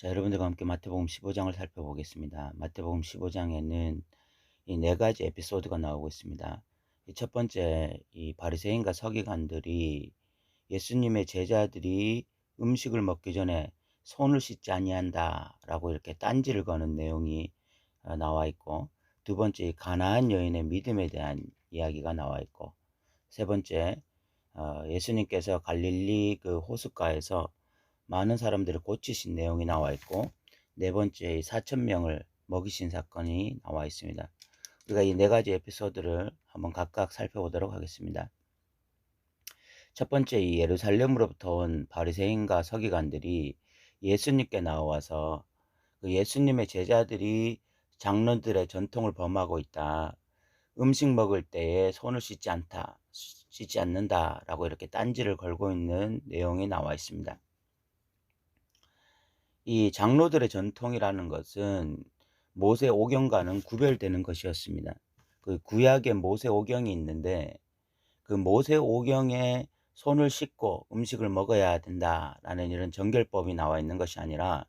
자, 여러분들과 함께 마태복음 15장을 살펴보겠습니다. 마태복음 15장에는 이 네 가지 에피소드가 나오고 있습니다. 이 첫 번째, 이 바리새인과 서기관들이 예수님의 제자들이 음식을 먹기 전에 손을 씻지 아니한다라고 이렇게 딴지를 거는 내용이 나와 있고, 두 번째, 이 가나안 여인의 믿음에 대한 이야기가 나와 있고, 세 번째, 예수님께서 갈릴리 그 호숫가에서 많은 사람들을 고치신 내용이 나와 있고, 네 번째, 4천 명을 먹이신 사건이 나와 있습니다. 우리가 이 네 가지 에피소드를 한번 각각 살펴보도록 하겠습니다. 첫 번째, 이 예루살렘으로부터 온 바리새인과 서기관들이 예수님께 나와서 그 예수님의 제자들이 장로들의 전통을 범하고 있다. 음식 먹을 때에 손을 씻지 않는다라고 이렇게 딴지를 걸고 있는 내용이 나와 있습니다. 이 장로들의 전통이라는 것은 모세 오경과는 구별되는 것이었습니다. 그 구약의 모세 오경이 있는데, 그 모세 오경에 손을 씻고 음식을 먹어야 된다라는 이런 정결법이 나와 있는 것이 아니라,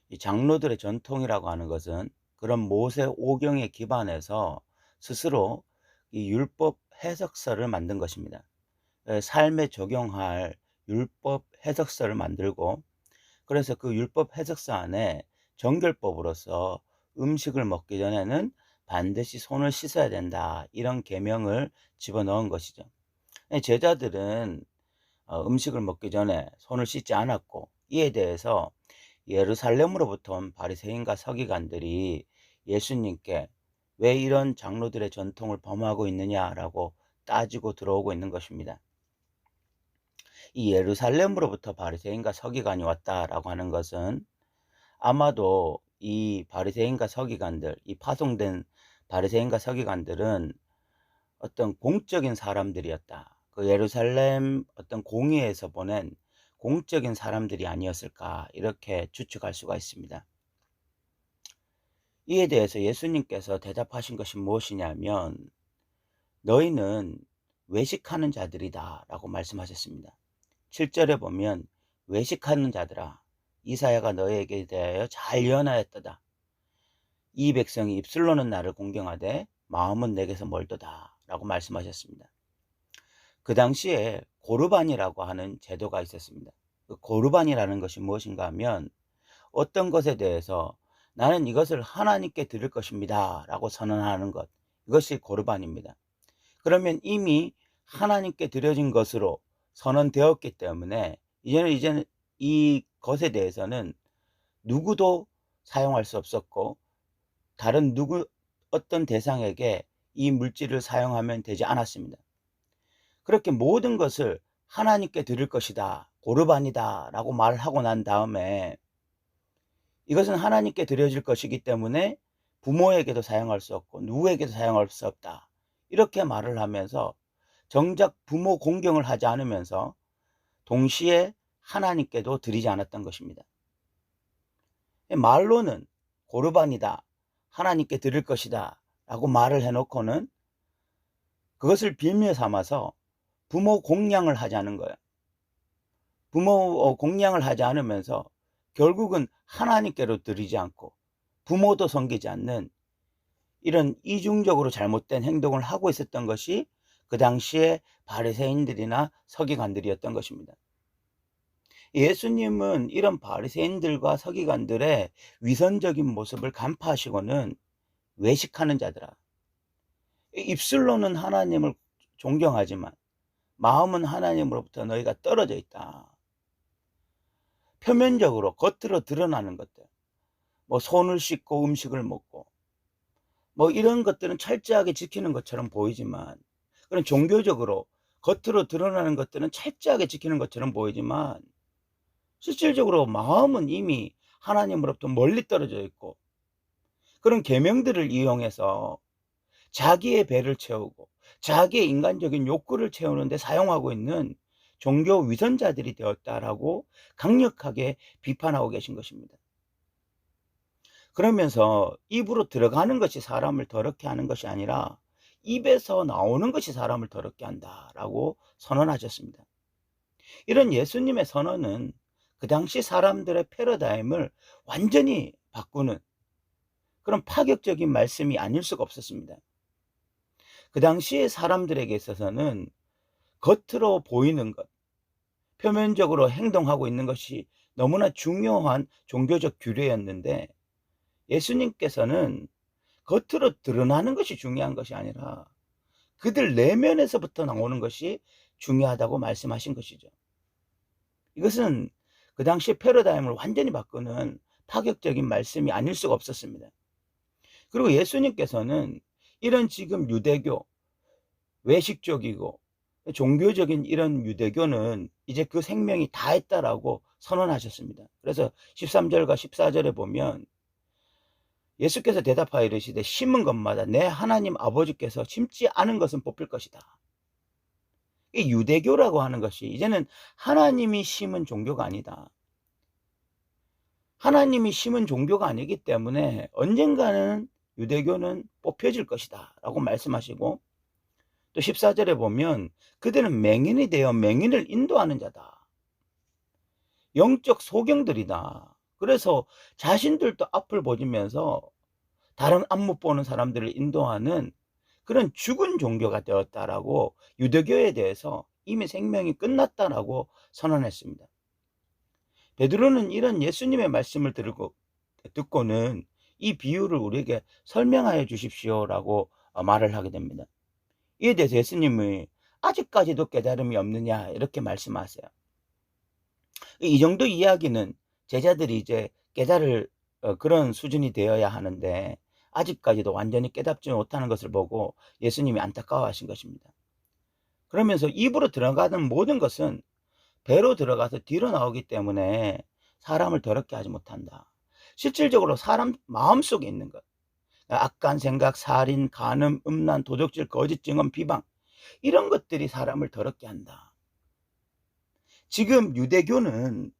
이 장로들의 전통이라고 하는 것은 그런 모세 오경에 기반해서 스스로 이 율법 해석서를 만든 것입니다. 삶에 적용할 율법 해석서를 만들고, 그래서 그 율법 해석서 안에 정결법으로서 음식을 먹기 전에는 반드시 손을 씻어야 된다, 이런 계명을 집어넣은 것이죠. 제자들은 음식을 먹기 전에 손을 씻지 않았고, 이에 대해서 예루살렘으로부터 온 바리새인과 서기관들이 예수님께 왜 이런 장로들의 전통을 범하고 있느냐라고 따지고 들어오고 있는 것입니다. 이 예루살렘으로부터 바리새인과 서기관이 왔다라고 하는 것은 아마도 이 바리새인과 서기관들, 이 파송된 바리새인과 서기관들은 어떤 공적인 사람들이었다. 그 예루살렘 어떤 공의에서 보낸 공적인 사람들이 아니었을까, 이렇게 추측할 수가 있습니다. 이에 대해서 예수님께서 대답하신 것이 무엇이냐면, 너희는 외식하는 자들이다 라고 말씀하셨습니다. 7절에 보면, 외식하는 자들아, 이사야가 너희에게 대하여 잘 예언하였도다. 이 백성이 입술로는 나를 공경하되 마음은 내게서 멀도다 라고 말씀하셨습니다. 그 당시에 고르반이라고 하는 제도가 있었습니다. 그 고르반이라는 것이 무엇인가 하면, 어떤 것에 대해서 나는 이것을 하나님께 드릴 것입니다 라고 선언하는 것, 이것이 고르반입니다. 그러면 이미 하나님께 드려진 것으로 선언되었기 때문에 이제는 이 것에 대해서는 누구도 사용할 수 없었고, 다른 어떤 대상에게 이 물질을 사용하면 되지 않았습니다. 그렇게 모든 것을 하나님께 드릴 것이다, 고르반이다 라고 말을 하고 난 다음에, 이것은 하나님께 드려질 것이기 때문에 부모에게도 사용할 수 없고 누구에게도 사용할 수 없다, 이렇게 말을 하면서 정작 부모 공경을 하지 않으면서 동시에 하나님께도 드리지 않았던 것입니다. 말로는 고르반이다, 하나님께 드릴 것이다 라고 말을 해놓고는 그것을 빌며 삼아서 부모 공양을 하지 않은 거예요. 부모 공양을 하지 않으면서 결국은 하나님께로 드리지 않고 부모도 섬기지 않는 이런 이중적으로 잘못된 행동을 하고 있었던 것이 그 당시에 바리새인들이나 서기관들이었던 것입니다. 예수님은 이런 바리새인들과 서기관들의 위선적인 모습을 간파하시고는, 외식하는 자들아, 입술로는 하나님을 존경하지만 마음은 하나님으로부터 너희가 떨어져 있다. 표면적으로 겉으로 드러나는 것들, 뭐 손을 씻고 음식을 먹고 뭐 이런 것들은 철저하게 지키는 것처럼 보이지만, 그런 종교적으로 겉으로 드러나는 것들은 철저하게 지키는 것처럼 보이지만, 실질적으로 마음은 이미 하나님으로부터 멀리 떨어져 있고, 그런 계명들을 이용해서 자기의 배를 채우고 자기의 인간적인 욕구를 채우는 데 사용하고 있는 종교 위선자들이 되었다라고 강력하게 비판하고 계신 것입니다. 그러면서 입으로 들어가는 것이 사람을 더럽게 하는 것이 아니라 입에서 나오는 것이 사람을 더럽게 한다라고 선언하셨습니다. 이런 예수님의 선언은 그 당시 사람들의 패러다임을 완전히 바꾸는 그런 파격적인 말씀이 아닐 수가 없었습니다. 그 당시에 사람들에게 있어서는 겉으로 보이는 것, 표면적으로 행동하고 있는 것이 너무나 중요한 종교적 규례였는데, 예수님께서는 겉으로 드러나는 것이 중요한 것이 아니라 그들 내면에서부터 나오는 것이 중요하다고 말씀하신 것이죠. 이것은 그 당시 패러다임을 완전히 바꾸는 파격적인 말씀이 아닐 수가 없었습니다. 그리고 예수님께서는 이런 지금 유대교, 외식적이고 종교적인 이런 유대교는 이제 그 생명이 다했다라고 선언하셨습니다. 그래서 13절과 14절에 보면 예수께서 대답하여 이르시되 심은 것마다 내 하나님 아버지께서 심지 않은 것은 뽑힐 것이다. 이 유대교라고 하는 것이 이제는 하나님이 심은 종교가 아니다. 하나님이 심은 종교가 아니기 때문에 언젠가는 유대교는 뽑혀질 것이다 라고 말씀하시고, 또 14절에 보면 그들은 맹인이 되어 맹인을 인도하는 자다. 영적 소경들이다. 그래서 자신들도 앞을 보면서 다른 앞못 보는 사람들을 인도하는 그런 죽은 종교가 되었다라고 유대교에 대해서 이미 생명이 끝났다라고 선언했습니다. 베드로는 이런 예수님의 말씀을 듣고는 이 비유를 우리에게 설명하여 주십시오라고 말을 하게 됩니다. 이에 대해서 예수님이 아직까지도 깨달음이 없느냐 이렇게 말씀하세요. 이 정도 이야기는 제자들이 이제 깨달을 그런 수준이 되어야 하는데 아직까지도 완전히 깨닫지 못하는 것을 보고 예수님이 안타까워하신 것입니다. 그러면서 입으로 들어가는 모든 것은 배로 들어가서 뒤로 나오기 때문에 사람을 더럽게 하지 못한다. 실질적으로 사람 마음속에 있는 것, 악한 생각, 살인, 간음, 음란, 도적질, 거짓 증언, 비방, 이런 것들이 사람을 더럽게 한다. 지금 유대교는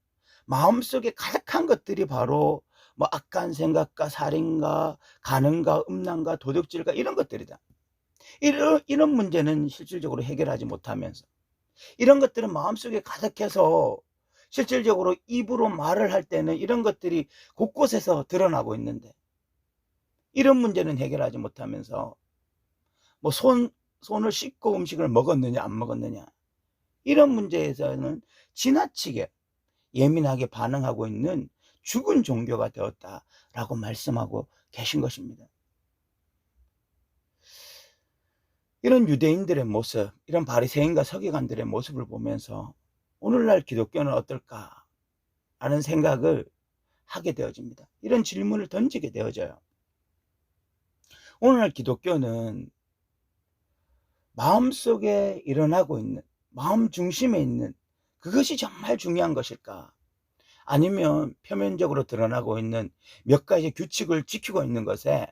마음속에 가득한 것들이 바로 뭐 악한 생각과 살인과 간음과 음란과 도둑질과 이런 것들이다. 이런 문제는 실질적으로 해결하지 못하면서 이런 것들은 마음속에 가득해서 실질적으로 입으로 말을 할 때는 이런 것들이 곳곳에서 드러나고 있는데, 이런 문제는 해결하지 못하면서 뭐 손을 씻고 음식을 먹었느냐 안 먹었느냐, 이런 문제에서는 지나치게 예민하게 반응하고 있는 죽은 종교가 되었다라고 말씀하고 계신 것입니다. 이런 유대인들의 모습, 이런 바리새인과 서기관들의 모습을 보면서 오늘날 기독교는 어떨까 하는 생각을 하게 되어집니다. 이런 질문을 던지게 되어져요. 오늘날 기독교는 마음속에 일어나고 있는, 마음 중심에 있는 그것이 정말 중요한 것일까? 아니면 표면적으로 드러나고 있는 몇 가지 규칙을 지키고 있는 것에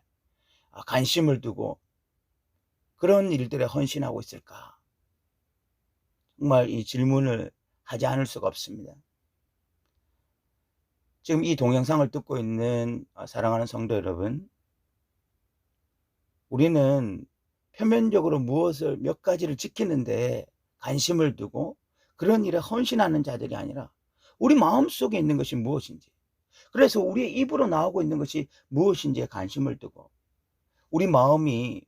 관심을 두고 그런 일들에 헌신하고 있을까? 정말 이 질문을 하지 않을 수가 없습니다. 지금 이 동영상을 듣고 있는 사랑하는 성도 여러분, 우리는 표면적으로 무엇을 몇 가지를 지키는데 관심을 두고 그런 일에 헌신하는 자들이 아니라 우리 마음속에 있는 것이 무엇인지, 그래서 우리의 입으로 나오고 있는 것이 무엇인지에 관심을 두고, 우리 마음이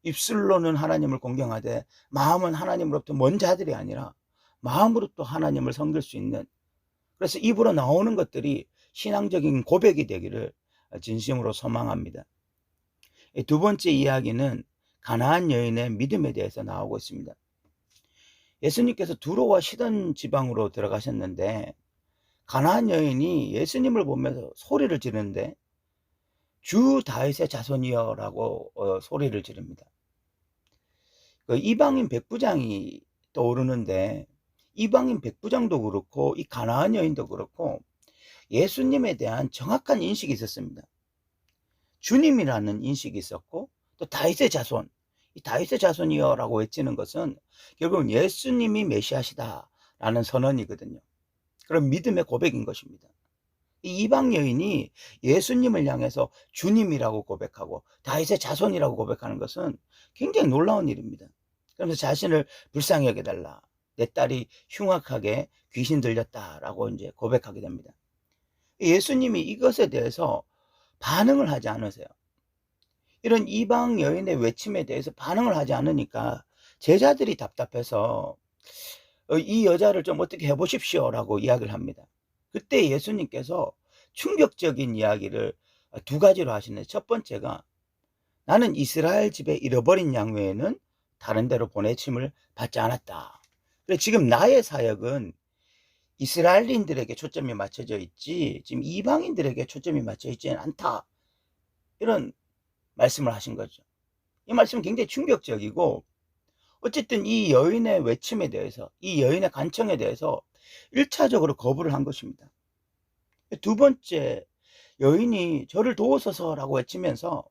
입술로는 하나님을 공경하되 마음은 하나님으로부터 먼 자들이 아니라 마음으로 또 하나님을 섬길 수 있는, 그래서 입으로 나오는 것들이 신앙적인 고백이 되기를 진심으로 소망합니다. 두 번째 이야기는 가나안 여인의 믿음에 대해서 나오고 있습니다. 예수님께서 두로와 시돈 지방으로 들어가셨는데 가나안 여인이 예수님을 보면서 소리를 지르는데 주 다윗의 자손이여 라고 소리를 지릅니다. 그 이방인 백부장이 떠오르는데, 이방인 백부장도 그렇고 이 가나안 여인도 그렇고 예수님에 대한 정확한 인식이 있었습니다. 주님이라는 인식이 있었고, 또 다윗의 자손, 이 다윗의 자손이여 라고 외치는 것은 결국은 예수님이 메시아시다라는 선언이거든요. 그런 믿음의 고백인 것입니다. 이 이방 여인이 예수님을 향해서 주님이라고 고백하고 다윗의 자손이라고 고백하는 것은 굉장히 놀라운 일입니다. 그러면서 자신을 불쌍히 여겨달라, 내 딸이 흉악하게 귀신 들렸다라고 이제 고백하게 됩니다. 예수님이 이것에 대해서 반응을 하지 않으세요. 이런 이방 여인의 외침에 대해서 반응을 하지 않으니까 제자들이 답답해서 이 여자를 좀 어떻게 해보십시오라고 이야기를 합니다. 그때 예수님께서 충격적인 이야기를 두 가지로 하시는데, 첫 번째가 나는 이스라엘 집에 잃어버린 양 외에는 다른 데로 보내심을 받지 않았다. 그래, 지금 나의 사역은 이스라엘인들에게 초점이 맞춰져 있지 지금 이방인들에게 초점이 맞춰 있지는 않다, 이런 말씀을 하신 거죠. 이 말씀은 굉장히 충격적이고, 어쨌든 이 여인의 외침에 대해서, 이 여인의 간청에 대해서 1차적으로 거부를 한 것입니다. 두 번째, 여인이 저를 도우소서라고 외치면서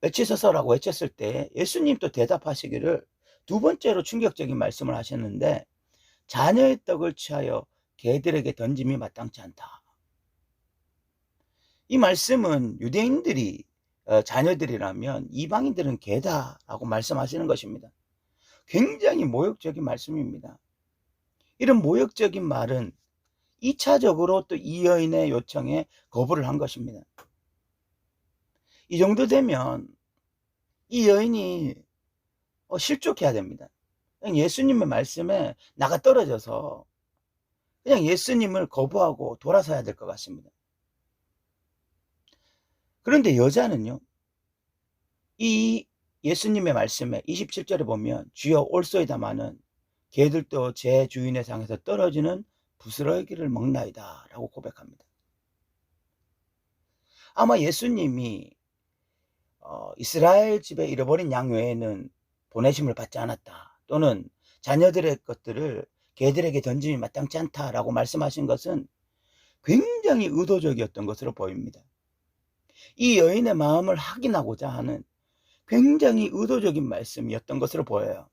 외치소서라고 외쳤을 때 예수님도 대답하시기를 두 번째로 충격적인 말씀을 하셨는데, 자녀의 떡을 취하여 개들에게 던짐이 마땅치 않다. 이 말씀은 유대인들이 자녀들이라면 이방인들은 개다라고 말씀하시는 것입니다. 굉장히 모욕적인 말씀입니다. 이런 모욕적인 말은 2차적으로 또 이 여인의 요청에 거부를 한 것입니다. 이 정도 되면 이 여인이 실족해야 됩니다. 그냥 예수님의 말씀에 나가 떨어져서 그냥 예수님을 거부하고 돌아서야 될 것 같습니다. 그런데 여자는요, 이 예수님의 말씀에 27절에 보면 주여 올소이다마는 개들도 제 주인의 상에서 떨어지는 부스러기를 먹나이다 라고 고백합니다. 아마 예수님이 이스라엘 집에 잃어버린 양 외에는 보내심을 받지 않았다, 또는 자녀들의 것들을 개들에게 던짐이 마땅치 않다라고 말씀하신 것은 굉장히 의도적이었던 것으로 보입니다. 이 여인의 마음을 확인하고자 하는 굉장히 의도적인 말씀이었던 것으로 보여요.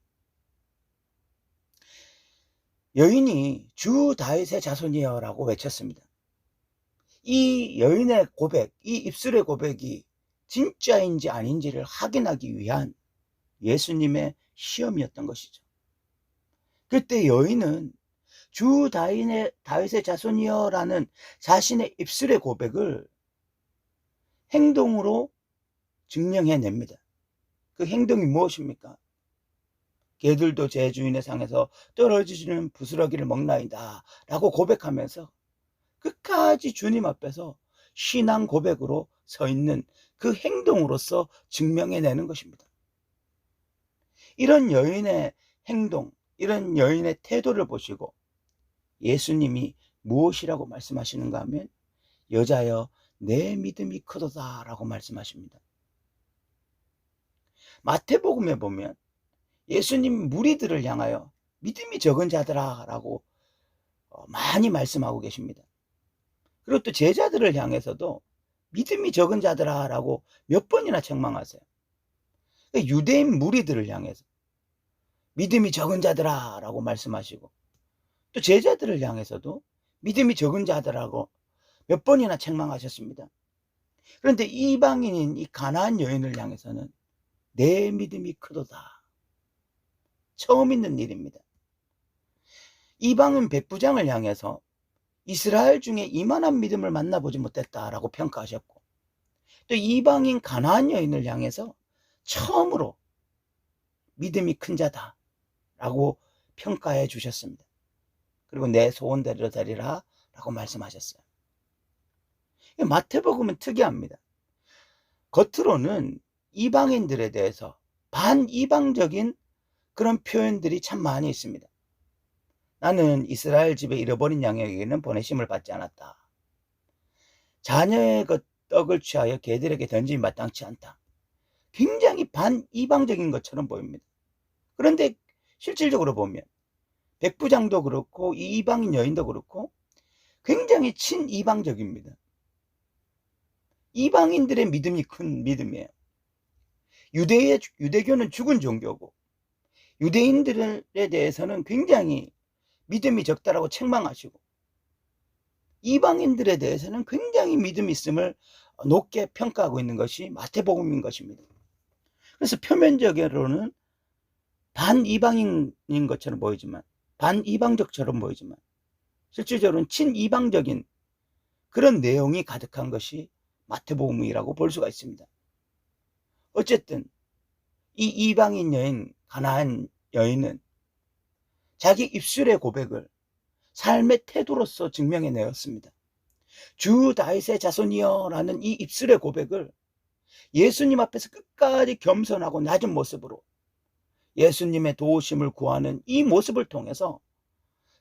여인이 주 다윗의 자손이여 라고 외쳤습니다. 이 여인의 고백, 이 입술의 고백이 진짜인지 아닌지를 확인하기 위한 예수님의 시험이었던 것이죠. 그때 여인은 주 다윗의 자손이여 라는 자신의 입술의 고백을 행동으로 증명해냅니다. 그 행동이 무엇입니까? 개들도 제 주인의 상에서 떨어지는 부스러기를 먹나이다 라고 고백하면서 끝까지 주님 앞에서 신앙 고백으로 서 있는 그 행동으로서 증명해내는 것입니다. 이런 여인의 행동, 이런 여인의 태도를 보시고 예수님이 무엇이라고 말씀하시는가 하면, 여자여 내 믿음이 크도다 라고 말씀하십니다. 마태복음에 보면 예수님 무리들을 향하여 믿음이 적은 자들아 라고 많이 말씀하고 계십니다. 그리고 또 제자들을 향해서도 믿음이 적은 자들아 라고 몇 번이나 책망하세요. 유대인 무리들을 향해서 믿음이 적은 자들아 라고 말씀하시고, 또 제자들을 향해서도 믿음이 적은 자들하고 몇 번이나 책망하셨습니다. 그런데 이방인인 이 가나안 여인을 향해서는 내 믿음이 크도다, 처음 있는 일입니다. 이방인 백부장을 향해서 이스라엘 중에 이만한 믿음을 만나보지 못했다라고 평가하셨고, 또 이방인 가나안 여인을 향해서 처음으로 믿음이 큰 자다라고 평가해 주셨습니다. 그리고 내 소원대로 되리라 라고 말씀하셨어요. 마태복음은 특이합니다. 겉으로는 이방인들에 대해서 반이방적인 그런 표현들이 참 많이 있습니다. 나는 이스라엘 집에 잃어버린 양에게는 보내심을 받지 않았다. 자녀의 떡을 취하여 개들에게 던짐이 마땅치 않다. 굉장히 반이방적인 것처럼 보입니다. 그런데 실질적으로 보면 백부장도 그렇고 이 이방인 여인도 그렇고 굉장히 친이방적입니다. 이방인들의 믿음이 큰 믿음이에요. 유대교는 죽은 종교고, 유대인들에 대해서는 굉장히 믿음이 적다라고 책망하시고, 이방인들에 대해서는 굉장히 믿음이 있음을 높게 평가하고 있는 것이 마태복음인 것입니다. 그래서 표면적으로는 반이방인인 것처럼 보이지만, 반이방적처럼 보이지만 실질적으로는 친이방적인 그런 내용이 가득한 것이 마태복음이라고 볼 수가 있습니다. 어쨌든 이 이방인 여인, 가나안 여인은 자기 입술의 고백을 삶의 태도로서 증명해 내었습니다. 주 다윗의 자손이여 라는 이 입술의 고백을 예수님 앞에서 끝까지 겸손하고 낮은 모습으로 예수님의 도우심을 구하는 이 모습을 통해서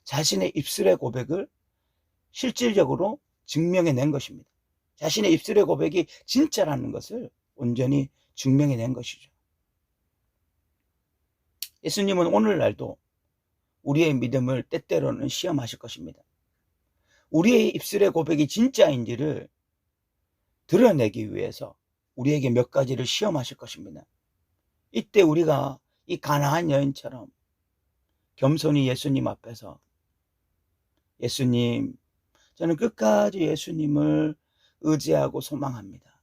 자신의 입술의 고백을 실질적으로 증명해 낸 것입니다. 자신의 입술의 고백이 진짜라는 것을 온전히 증명해 낸 것이죠. 예수님은 오늘날도 우리의 믿음을 때때로는 시험하실 것입니다. 우리의 입술의 고백이 진짜인지를 드러내기 위해서 우리에게 몇 가지를 시험하실 것입니다. 이때 우리가 이 가나안 여인처럼 겸손히 예수님 앞에서 예수님, 저는 끝까지 예수님을 의지하고 소망합니다.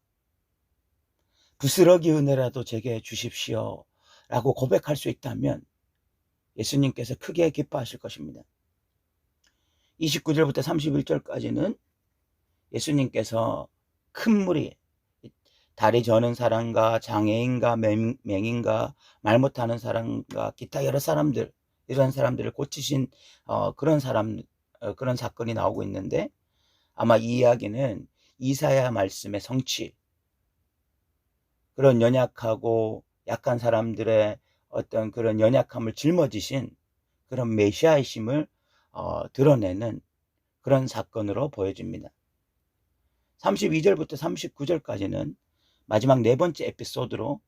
부스러기 은혜라도 제게 주십시오 라고 고백할 수 있다면 예수님께서 크게 기뻐하실 것입니다. 29절부터 31절까지는 예수님께서 큰 무리, 다리 저는 사람과 장애인과 맹인과 말 못하는 사람과 기타 여러 사람들, 이런 사람들을 고치신 그런 사건이 나오고 있는데, 아마 이 이야기는 이사야 말씀의 성취, 그런 연약하고 약한 사람들의 어떤 그런 연약함을 짊어지신 그런 메시아이심을 드러내는 그런 사건으로 보여집니다. 32절부터 39절까지는 마지막 네 번째 에피소드로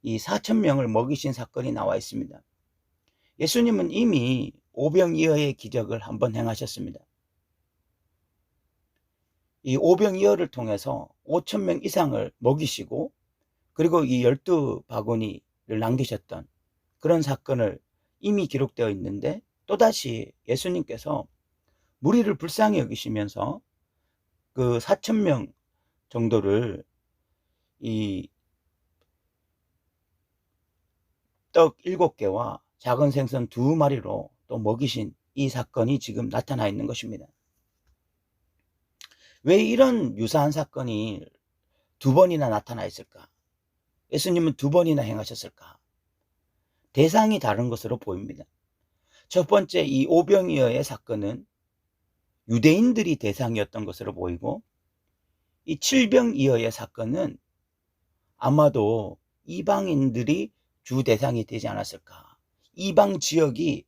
이 4,000명을 먹이신 사건이 나와 있습니다. 예수님은 이미 오병이어의 기적을 한번 행하셨습니다. 이 오병이어를 통해서 5,000명 이상을 먹이시고, 그리고 이 12바구니를 남기셨던 그런 사건을 이미 기록되어 있는데, 또다시 예수님께서 무리를 불쌍히 여기시면서 그 4,000명 정도를 이 떡 7개와 작은 생선 2마리로 또 먹이신 이 사건이 지금 나타나 있는 것입니다. 왜 이런 유사한 사건이 두 번이나 나타나 있을까? 예수님은 두 번이나 행하셨을까? 대상이 다른 것으로 보입니다. 첫 번째 이 오병이어의 사건은 유대인들이 대상이었던 것으로 보이고, 이 칠병이어의 사건은 아마도 이방인들이 주 대상이 되지 않았을까. 이방 지역이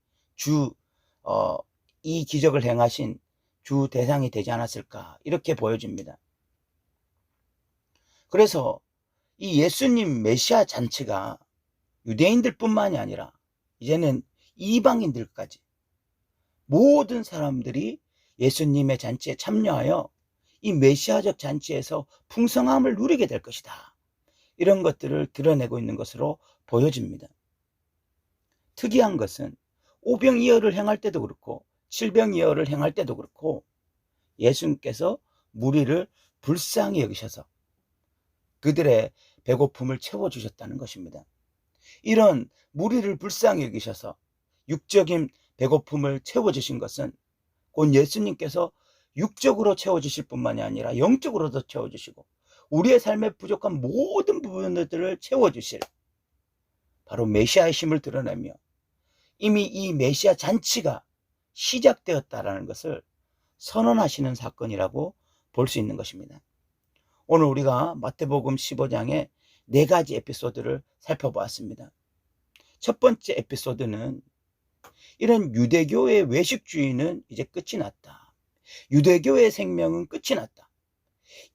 이 기적을 행하신 주 대상이 되지 않았을까, 이렇게 보여집니다. 그래서 이 예수님 메시아 잔치가 유대인들 뿐만이 아니라 이제는 이방인들까지 모든 사람들이 예수님의 잔치에 참여하여 이 메시아적 잔치에서 풍성함을 누리게 될 것이다, 이런 것들을 드러내고 있는 것으로 보여집니다. 특이한 것은 오병이어를 행할 때도 그렇고 칠병이어를 행할 때도 그렇고 예수님께서 무리를 불쌍히 여기셔서 그들의 배고픔을 채워주셨다는 것입니다. 이런 무리를 불쌍히 여기셔서 육적인 배고픔을 채워주신 것은 곧 예수님께서 육적으로 채워주실 뿐만이 아니라 영적으로도 채워주시고 우리의 삶에 부족한 모든 부분들을 채워주실 바로 메시아의 힘을 드러내며 이미 이 메시아 잔치가 시작되었다라는 것을 선언하시는 사건이라고 볼 수 있는 것입니다. 오늘 우리가 마태복음 15장의 4가지 에피소드를 살펴보았습니다. 첫 번째 에피소드는 이런 유대교의 외식주의는 이제 끝이 났다. 유대교의 생명은 끝이 났다.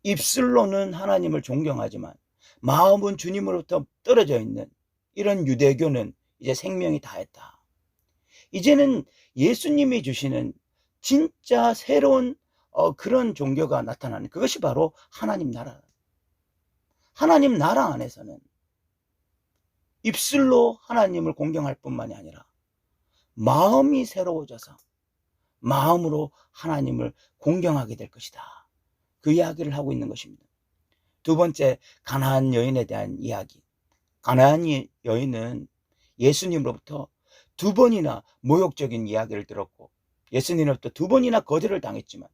입술로는 하나님을 존경하지만 마음은 주님으로부터 떨어져 있는 이런 유대교는 이제 생명이 다했다. 이제는 예수님이 주시는 진짜 새로운 그런 종교가 나타나는, 그것이 바로 하나님 나라. 하나님 나라 안에서는 입술로 하나님을 공경할 뿐만이 아니라 마음이 새로워져서 마음으로 하나님을 공경하게 될 것이다, 그 이야기를 하고 있는 것입니다. 두 번째, 가나안 여인에 대한 이야기. 가나안 여인은 예수님으로부터 2번이나 모욕적인 이야기를 들었고 예수님으로부터 2번이나 거절을 당했지만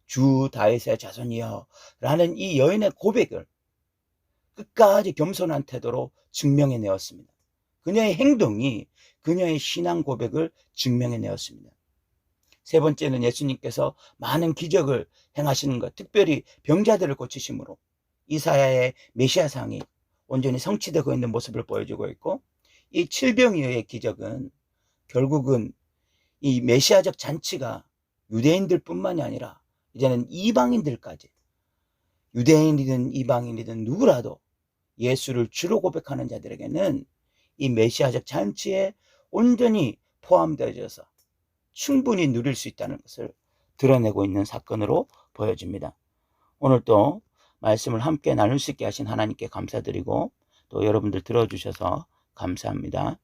주 다윗의 자손이여 라는 이 여인의 고백을 끝까지 겸손한 태도로 증명해내었습니다. 그녀의 행동이 그녀의 신앙 고백을 증명해내었습니다. 세 번째는 예수님께서 많은 기적을 행하시는 것, 특별히 병자들을 고치심으로 이사야의 메시아상이 온전히 성취되고 있는 모습을 보여주고 있고, 이 칠병이의 기적은 결국은 이 메시아적 잔치가 유대인들 뿐만이 아니라 이제는 이방인들까지, 유대인이든 이방인이든 누구라도 예수를 주로 고백하는 자들에게는 이 메시아적 잔치에 온전히 포함되어져서 충분히 누릴 수 있다는 것을 드러내고 있는 사건으로 보여집니다. 오늘 또 말씀을 함께 나눌 수 있게 하신 하나님께 감사드리고 또 여러분들 들어주셔서 감사합니다.